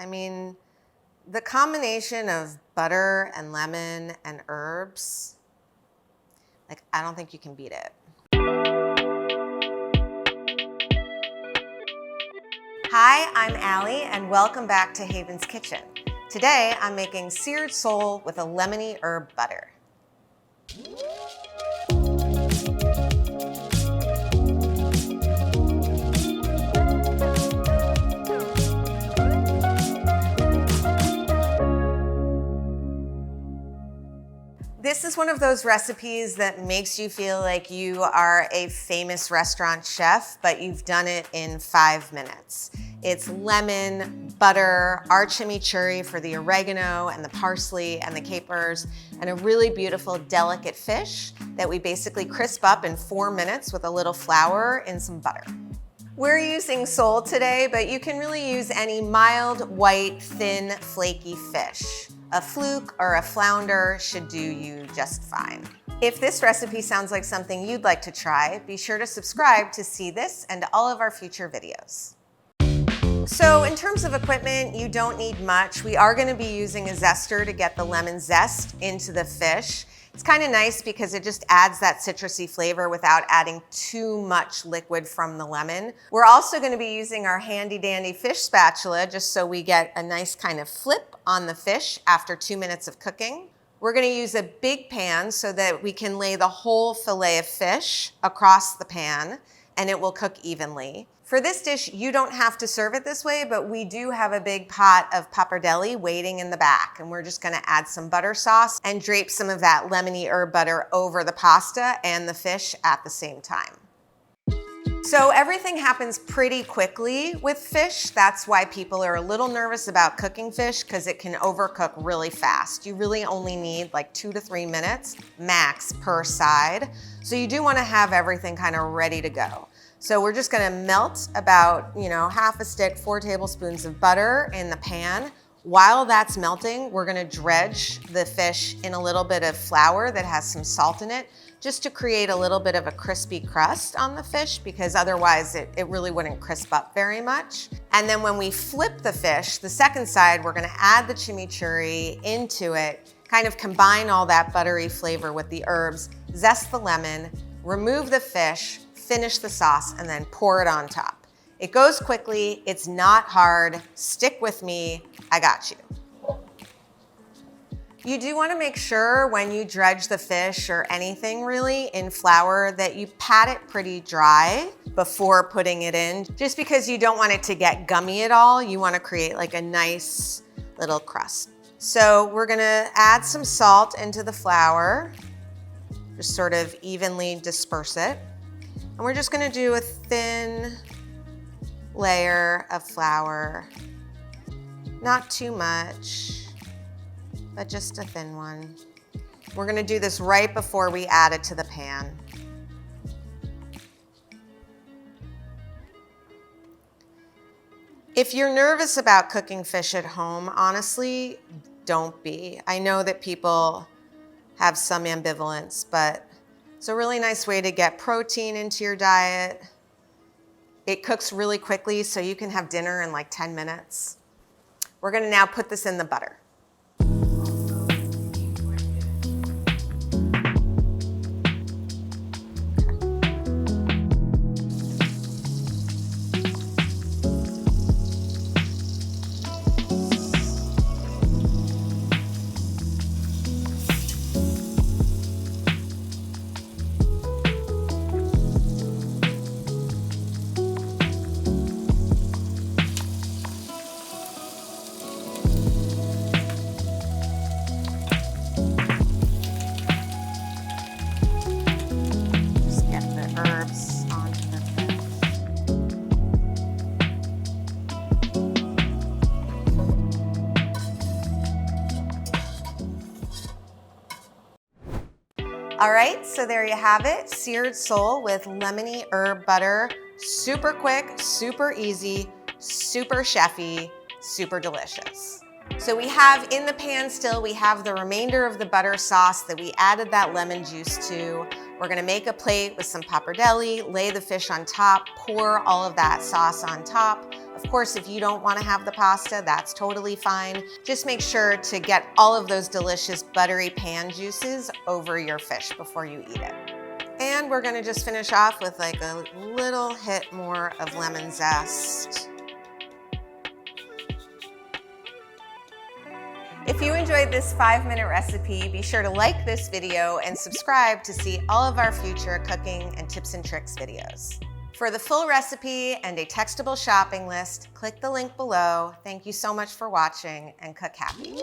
I mean, the combination of butter and lemon and herbs, like, I don't think you can beat it. Hi, I'm Allie, and welcome back to Haven's Kitchen. Today, I'm making seared sole with a lemony herb butter. This is one of those recipes that makes you feel like you are a famous restaurant chef, but you've done it in 5 minutes. It's lemon, butter, our chimichurri for the oregano and the parsley and the capers, and a really beautiful, delicate fish that we basically crisp up in 4 minutes with a little flour and some butter. We're using sole today, but you can really use any mild, white, thin, flaky fish. A fluke or a flounder should do you just fine. If this recipe sounds like something you'd like to try, be sure to subscribe to see this and all of our future videos. So in terms of equipment, you don't need much. We are gonna be using a zester to get the lemon zest into the fish. It's kind of nice because it just adds that citrusy flavor without adding too much liquid from the lemon. We're also going to be using our handy dandy fish spatula just so we get a nice kind of flip on the fish after 2 minutes of cooking. We're going to use a big pan so that we can lay the whole fillet of fish across the pan and it will cook evenly. For this dish, you don't have to serve it this way, but we do have a big pot of pappardelle waiting in the back, and we're just gonna add some butter sauce and drape some of that lemony herb butter over the pasta and the fish at the same time. So everything happens pretty quickly with fish. That's why people are a little nervous about cooking fish, because it can overcook really fast. You really only need like 2 to 3 minutes max per side. So you do wanna have everything kind of ready to go. So we're just gonna melt about, half a stick, 4 tablespoons of butter in the pan. While that's melting, we're gonna dredge the fish in a little bit of flour that has some salt in it, just to create a little bit of a crispy crust on the fish, because otherwise it really wouldn't crisp up very much. And then when we flip the fish, the second side, we're gonna add the chimichurri into it, kind of combine all that buttery flavor with the herbs, zest the lemon, remove the fish, finish the sauce, and then pour it on top. It goes quickly, it's not hard, stick with me, I got you. You do wanna make sure when you dredge the fish or anything really in flour that you pat it pretty dry before putting it in, just because you don't want it to get gummy at all. You wanna create like a nice little crust. So we're gonna add some salt into the flour, just sort of evenly disperse it. And we're just gonna do a thin layer of flour. Not too much, but just a thin one. We're gonna do this right before we add it to the pan. If you're nervous about cooking fish at home, honestly, don't be. I know that people have some ambivalence, but it's a really nice way to get protein into your diet. It cooks really quickly, so you can have dinner in like 10 minutes. We're gonna now put this in the butter. All right, so there you have it. Seared sole with lemony herb butter. Super quick, super easy, super chefy, super delicious. So we have in the pan still, we have the remainder of the butter sauce that we added that lemon juice to. We're gonna make a plate with some pappardelle, lay the fish on top, pour all of that sauce on top. Of course, if you don't wanna have the pasta, that's totally fine. Just make sure to get all of those delicious buttery pan juices over your fish before you eat it. And we're gonna just finish off with like a little hit more of lemon zest. If you enjoyed this 5-minute recipe, be sure to like this video and subscribe to see all of our future cooking and tips and tricks videos. For the full recipe and a textable shopping list, click the link below. Thank you so much for watching, and cook happy.